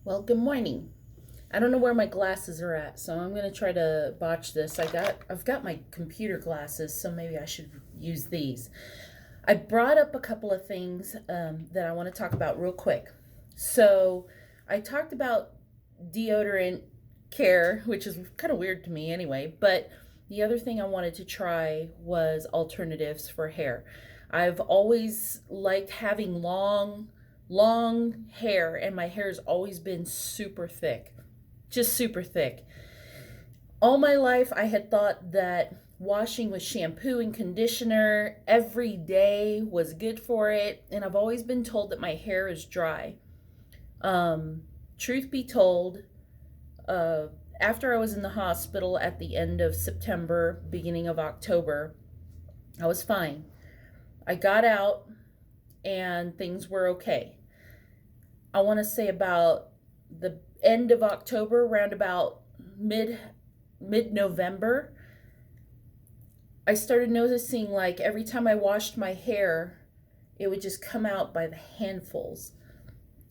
Well, good morning. I don't know where my glasses are at, so I'm gonna try to botch this. I've got my computer glasses, so maybe I should use these. I brought up a couple of things that I want to talk about real quick. So I talked about deodorant care, which is kind of weird to me anyway, but the other thing I wanted to try was alternatives for hair. I've always liked having long hair, and my hair's always been super thick, just super thick. All my life, I had thought that washing with shampoo and conditioner every day was good for it, and I've always been told that my hair is dry. Truth be told, uh, after I was in the hospital at the end of September, beginning of October, I was fine. I got out and things were okay. I want to say about the end of October, around about mid November, I started noticing like every time I washed my hair, it would just come out by the handfuls.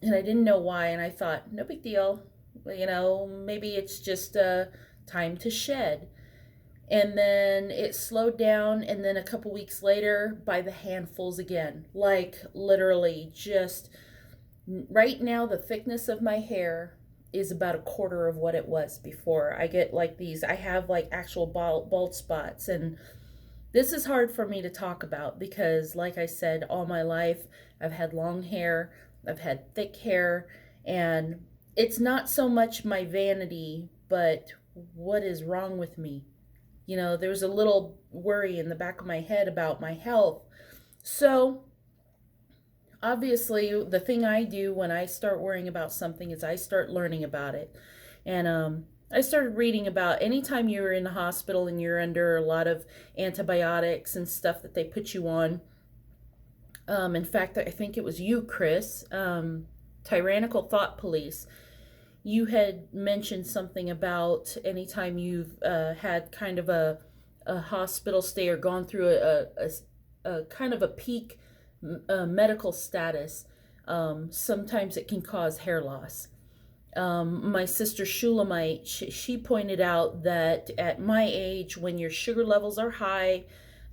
And I didn't know why, and I thought, no big deal. Maybe it's just time to shed. And then it slowed down, and then a couple weeks later, by the handfuls again. Like literally just right now, the thickness of my hair is about a quarter of what it was before. I get like these, I have like actual bald spots, and this is hard for me to talk about because, like I said, all my life I've had long hair, I've had thick hair, and it's not so much my vanity, but what is wrong with me? There's a little worry in the back of my head about my health. So, obviously, the thing I do when I start worrying about something is I start learning about it. And I started reading about anytime you're in the hospital and you're under a lot of antibiotics and stuff that they put you on. In fact, I think it was you, Chris, Tyrannical Thought Police. You had mentioned something about anytime you've had kind of a hospital stay or gone through a kind of a peak medical status, sometimes it can cause hair loss. My sister Shulamite, she pointed out that at my age, when your sugar levels are high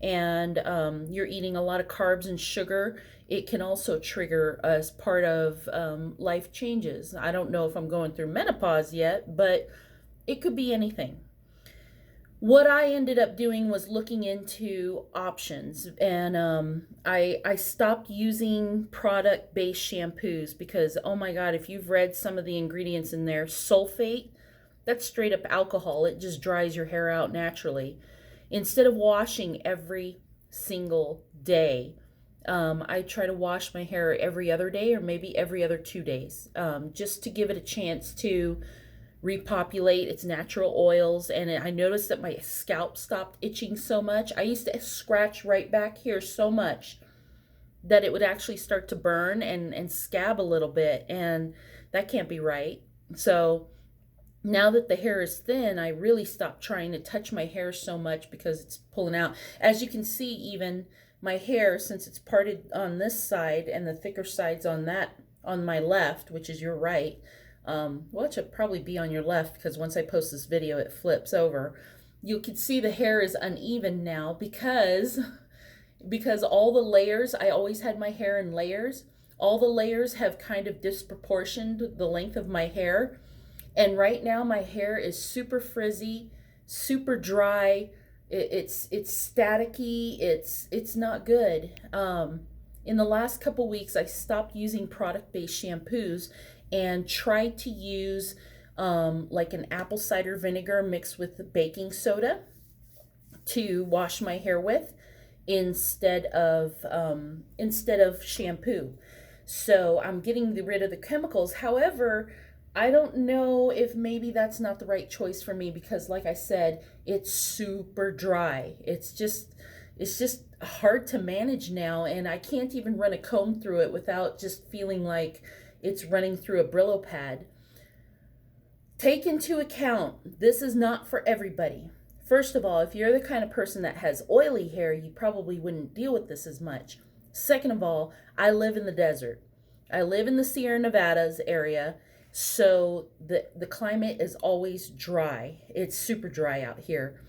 and you're eating a lot of carbs and sugar, it can also trigger as part of life changes. I don't know if I'm going through menopause yet, but it could be anything. What I ended up doing was looking into options, and I stopped using product-based shampoos because, oh my God, if you've read some of the ingredients in there, sulfate, that's straight up alcohol. It just dries your hair out naturally. Instead of washing every single day, I try to wash my hair every other day or maybe every other 2 days, just to give it a chance to repopulate its natural oils. And I noticed that my scalp stopped itching so much. I used to scratch right back here so much that it would actually start to burn and scab a little bit, and that can't be right. So now that the hair is thin, I really stopped trying to touch my hair so much because it's pulling out. As you can see, even my hair, since it's parted on this side and the thicker sides on my left, which is your right, well, it should probably be on your left because once I post this video, it flips over. You can see the hair is uneven now because all the layers, I always had my hair in layers. All the layers have kind of disproportioned the length of my hair. And right now my hair is super frizzy, super dry. It's staticky. It's not good. In the last couple weeks, I stopped using product-based shampoos and tried to use like an apple cider vinegar mixed with baking soda to wash my hair with instead of shampoo. So I'm getting rid of the chemicals. However, I don't know if maybe that's not the right choice for me because, like I said, it's super dry. It's just hard to manage now, and I can't even run a comb through it without just feeling like it's running through a Brillo pad. Take into account, this is not for everybody. First of all, if you're the kind of person that has oily hair, you probably wouldn't deal with this as much. Second of all, I live in the desert. I live in the Sierra Nevadas area, So the climate is always dry. It's super dry out here.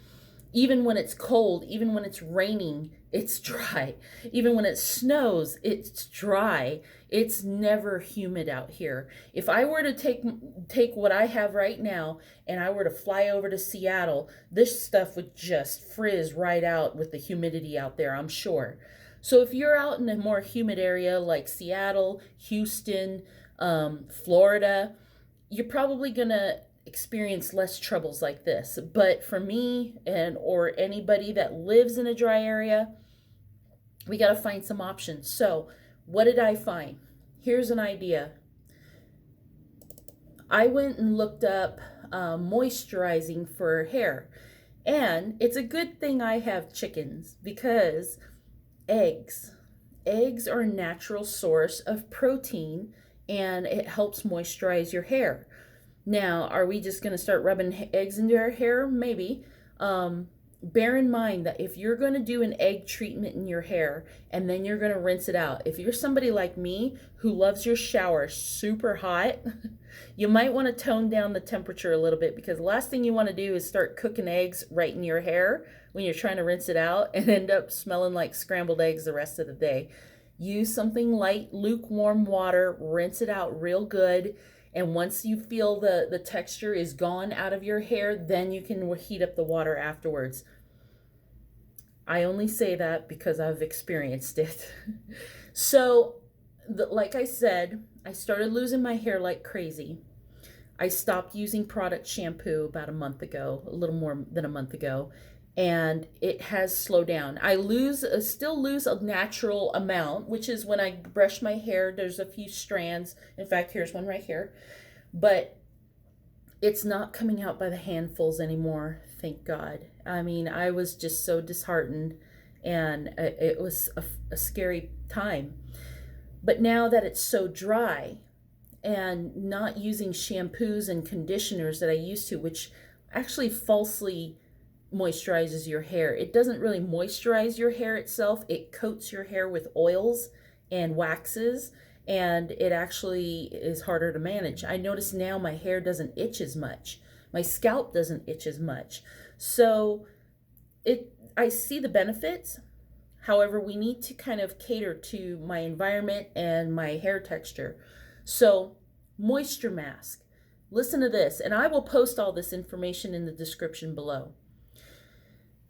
Even when it's cold, even when it's raining, it's dry. Even when it snows, it's dry. It's never humid out here. If I were to take what I have right now and I were to fly over to Seattle, this stuff would just frizz right out with the humidity out there, I'm sure. So if you're out in a more humid area like Seattle, Houston, Florida, you're probably gonna experience less troubles like this. But for me and or anybody that lives in a dry area, we got to find some options. So what did I find? Here's an idea. I went and looked up moisturizing for hair, and it's a good thing I have chickens, because eggs are a natural source of protein, and it helps moisturize your hair. Now, are we just going to start rubbing eggs into our hair? Maybe. Bear in mind that if you're going to do an egg treatment in your hair and then you're going to rinse it out, if you're somebody like me who loves your shower super hot, you might want to tone down the temperature a little bit, because the last thing you want to do is start cooking eggs right in your hair when you're trying to rinse it out and end up smelling like scrambled eggs the rest of the day. Use something light, lukewarm water, rinse it out real good. And once you feel the texture is gone out of your hair, then you can heat up the water afterwards. I only say that because I've experienced it. So, like I said, I started losing my hair like crazy. I stopped using product shampoo about a month ago, a little more than a month ago, and it has slowed down. I still lose a natural amount, which is when I brush my hair, there's a few strands. In fact, here's one right here. But it's not coming out by the handfuls anymore, thank God. I mean, I was just so disheartened, and it was a scary time. But now that it's so dry, and not using shampoos and conditioners that I used to, which actually falsely moisturizes your hair. It doesn't really moisturize your hair itself. It coats your hair with oils and waxes, and it actually is harder to manage. I notice now my hair doesn't itch as much. My scalp doesn't itch as much. So I see the benefits. However, we need to kind of cater to my environment and my hair texture. So, moisture mask. Listen to this, and I will post all this information in the description below.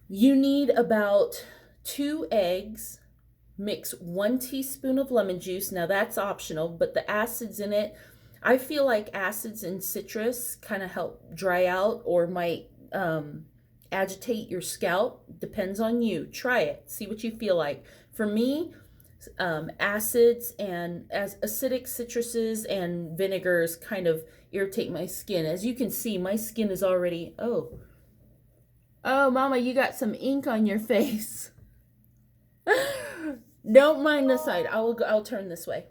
You need about 2 eggs. Mix 1 teaspoon of lemon juice. Now that's optional, but the acids in it, I feel like acids in citrus kind of help dry out or might agitate your scalp. Depends on you. Try it. See what you feel like. For me, acids and as acidic citruses and vinegars kind of irritate my skin. As you can see, my skin is already, oh, Mama, you got some ink on your face. Don't mind the side. I'll turn this way.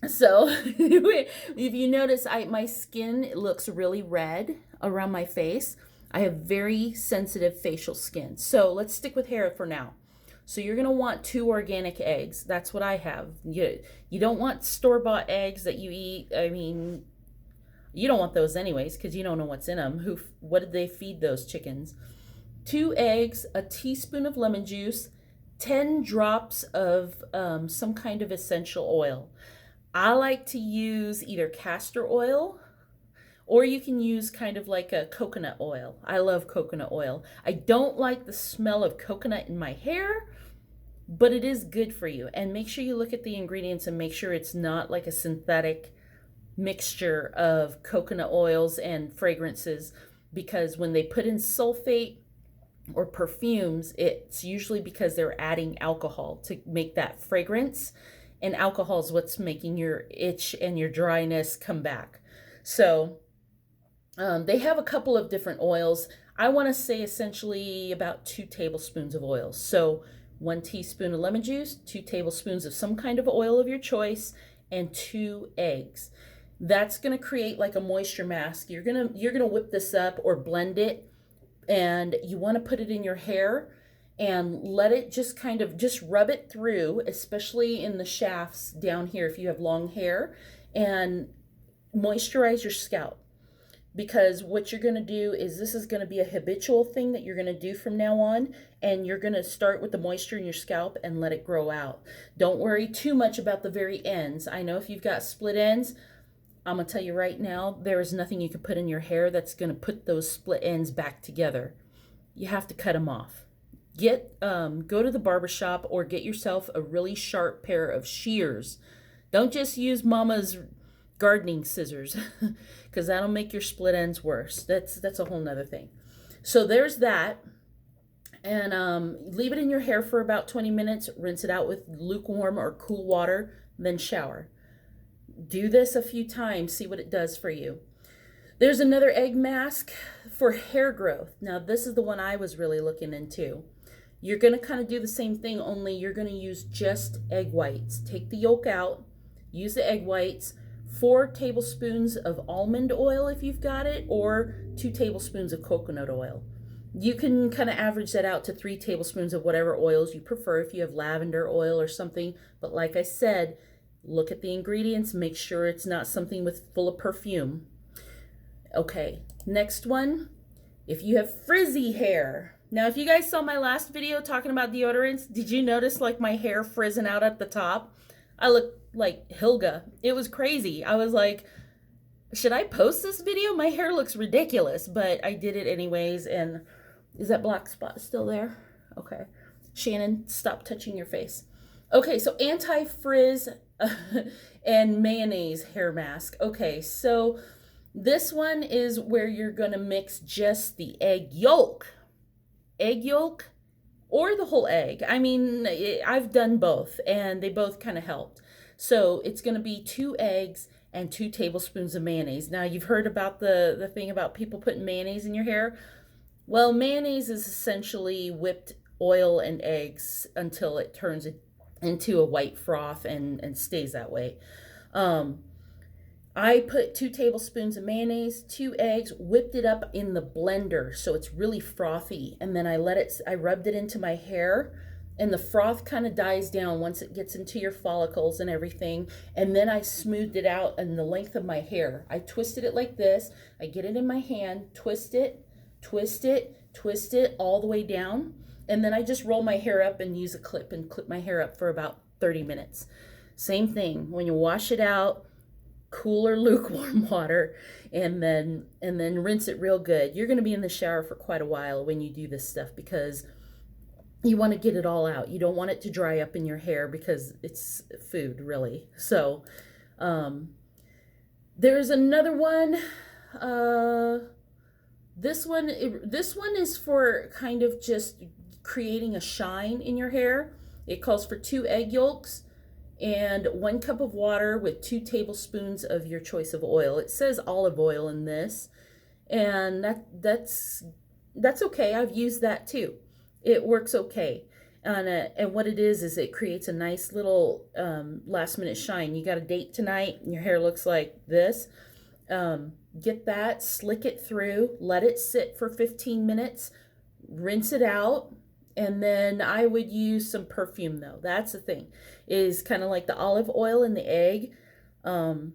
So if you notice, my skin looks really red around my face. I have very sensitive facial skin. So let's stick with hair for now. So you're going to want 2 organic eggs. That's what I have. You don't want store-bought eggs that you eat. I mean, you don't want those anyways, because you don't know what's in them. What did they feed those chickens? 2 eggs, a teaspoon of lemon juice, 10 drops of some kind of essential oil. I like to use either castor oil, or you can use kind of like a coconut oil. I love coconut oil. I don't like the smell of coconut in my hair, but it is good for you. And make sure you look at the ingredients and make sure it's not like a synthetic mixture of coconut oils and fragrances, because when they put in sulfate or perfumes, it's usually because they're adding alcohol to make that fragrance, and alcohol is what's making your itch and your dryness come back. So they have a couple of different oils. I want to say essentially about 2 tablespoons of oil. So 1 teaspoon of lemon juice, 2 tablespoons of some kind of oil of your choice, and 2 eggs. That's going to create like a moisture mask. You're going to whip this up or blend it, and you want to put it in your hair and let it just kind of just rub it through, especially in the shafts down here if you have long hair, and moisturize your scalp, because what you're going to do is this is going to be a habitual thing that you're going to do from now on, and you're going to start with the moisture in your scalp and let it grow out. Don't worry too much about the very ends. I know if you've got split ends, I'm going to tell you right now, there is nothing you can put in your hair that's going to put those split ends back together. You have to cut them off. Go to the barber shop or get yourself a really sharp pair of shears. Don't just use mama's gardening scissors, because that'll make your split ends worse. That's a whole nother thing. So there's that. And leave it in your hair for about 20 minutes. Rinse it out with lukewarm or cool water, then shower. Do this a few times, see what it does for you. There's another egg mask for hair growth. Now this is the one I was really looking into. You're going to kind of do the same thing, only you're going to use just egg whites. Take the yolk out, use the egg whites, 4 tablespoons of almond oil if you've got it, or 2 tablespoons of coconut oil. You can kind of average that out to 3 tablespoons of whatever oils you prefer if you have lavender oil or something. But like I said, look at the ingredients, make sure it's not something full of perfume. Okay, next one, if you have frizzy hair. Now, if you guys saw my last video talking about deodorants, did you notice like my hair frizzing out at the top? I look like Hilga. It was crazy. I was like, should I post this video? My hair looks ridiculous, but I did it anyways. And is that black spot still there? Okay. Shannon, stop touching your face. Okay, so Anti-Frizz and Mayonnaise hair mask. Okay, so this one is where you're going to mix just the egg yolk or the whole egg. I mean, I've done both and they both kind of helped. So it's going to be 2 eggs and 2 tablespoons of mayonnaise. Now, you've heard about the thing about people putting mayonnaise in your hair. Well, mayonnaise is essentially whipped oil and eggs until it turns into a white froth and stays that way. I put 2 tablespoons of mayonnaise, 2 eggs, whipped it up in the blender so it's really frothy, and then I rubbed it into my hair, and the froth kind of dies down once it gets into your follicles and everything, and then I smoothed it out in the length of my hair. I twisted it like this. I get it in my hand, twist it all the way down, and then I just roll my hair up and use a clip and clip my hair up for about 30 minutes. Same thing, when you wash it out, cool or lukewarm water, and then rinse it real good. You're going to be in the shower for quite a while when you do this stuff, because you want to get it all out. You don't want it to dry up in your hair because it's food, really. So there's another one. This one is for kind of just creating a shine in your hair. It calls for 2 egg yolks and 1 cup of water with 2 tablespoons of your choice of oil. It says olive oil in this, and that's okay. I've used that too. It works okay. And what it is it creates a nice little last minute shine. You got a date tonight and your hair looks like this. Get that, slick it through, let it sit for 15 minutes, rinse it out. And then I would use some perfume though. That's the thing, is kind of like the olive oil in the egg. When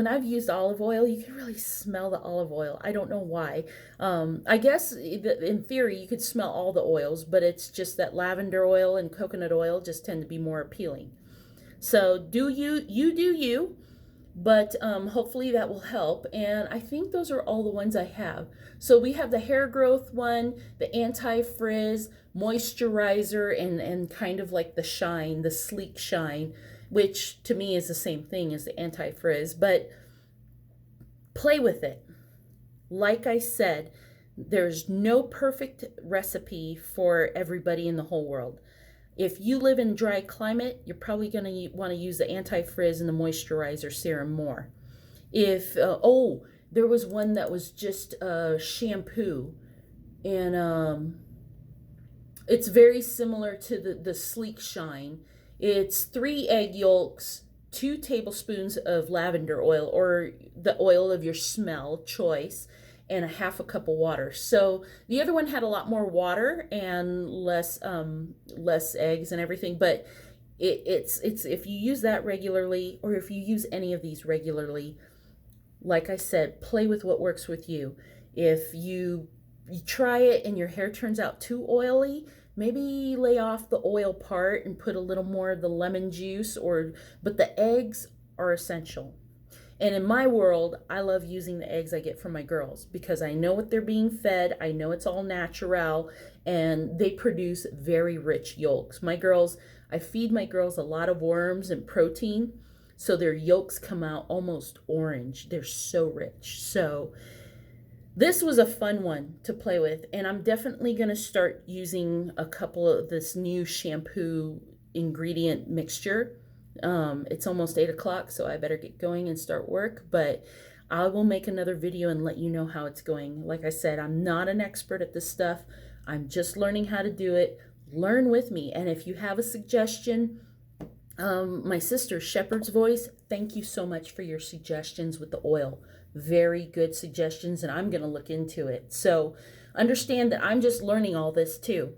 I've used olive oil, you can really smell the olive oil. I don't know why. I guess in theory you could smell all the oils, but it's just that lavender oil and coconut oil just tend to be more appealing. So do you. But hopefully that will help. And I think those are all the ones I have. So we have the hair growth one, the Anti-Frizz, moisturizer, and kind of like the shine, the sleek shine, which to me is the same thing as the Anti-Frizz. But play with it. Like I said, there's no perfect recipe for everybody in the whole world. If you live in dry climate, you're probably going to want to use the Anti-Frizz and the moisturizer serum more. If, there was one that was just shampoo, and it's very similar to the Sleek Shine. It's 3 egg yolks, 2 tablespoons of lavender oil, or the oil of your smell choice, and a 1/2 cup of water. So the other one had a lot more water and less eggs and everything, but It's if you use that regularly, or if you use any of these regularly, like I said, play with what works with you. If you try it and your hair turns out too oily, maybe lay off the oil part and put a little more of the lemon juice, or but the eggs are essential. And in my world, I love using the eggs I get from my girls because I know what they're being fed. I know it's all natural, and they produce very rich yolks. I feed my girls a lot of worms and protein, so their yolks come out almost orange. They're so rich. So this was a fun one to play with, and I'm definitely going to start using a couple of this new shampoo ingredient mixture. It's almost 8 o'clock, so I better get going and start work, but I will make another video and let you know how it's going. Like I said, I'm not an expert at this stuff. I'm just learning how to do it. Learn with me, and if you have a suggestion, my sister, Shepherd's Voice, thank you so much for your suggestions with the oil. Very good suggestions, and I'm going to look into it. So understand that I'm just learning all this too.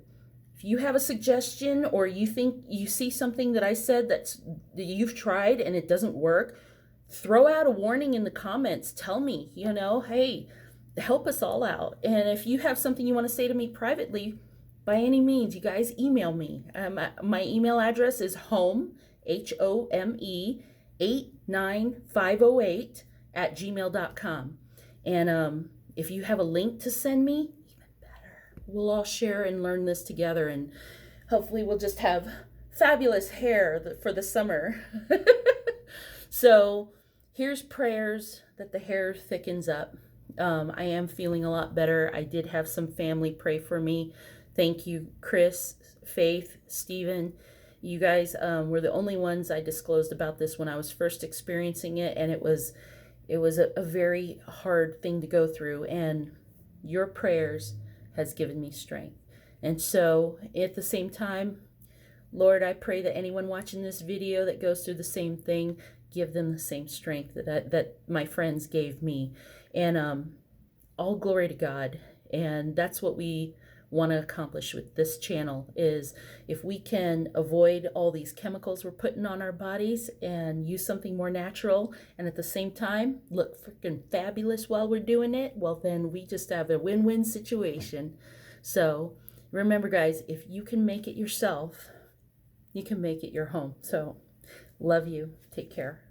If you have a suggestion, or you think you see something that I said that you've tried and it doesn't work, throw out a warning in the comments. Tell me, hey, help us all out. And if you have something you want to say to me privately, by any means, you guys email me. My email address is home, HOME, 89508 @gmail.com. And if you have a link to send me, even better. We'll all share and learn this together, and hopefully we'll just have fabulous hair for the summer. So here's prayers that the hair thickens up. I am feeling a lot better. I did have some family pray for me. Thank you, Chris, Faith, Stephen. You guys were the only ones I disclosed about this when I was first experiencing it, and it was a very hard thing to go through, and your prayers has given me strength. And so at the same time, Lord, I pray that anyone watching this video that goes through the same thing, give them the same strength that my friends gave me. And all glory to God. And that's what we want to accomplish with this channel, is if we can avoid all these chemicals we're putting on our bodies and use something more natural, and at the same time look freaking fabulous while we're doing it, well, then we just have a win-win situation. So remember, guys, if you can make it yourself, you can make it your home. So love you. Take care.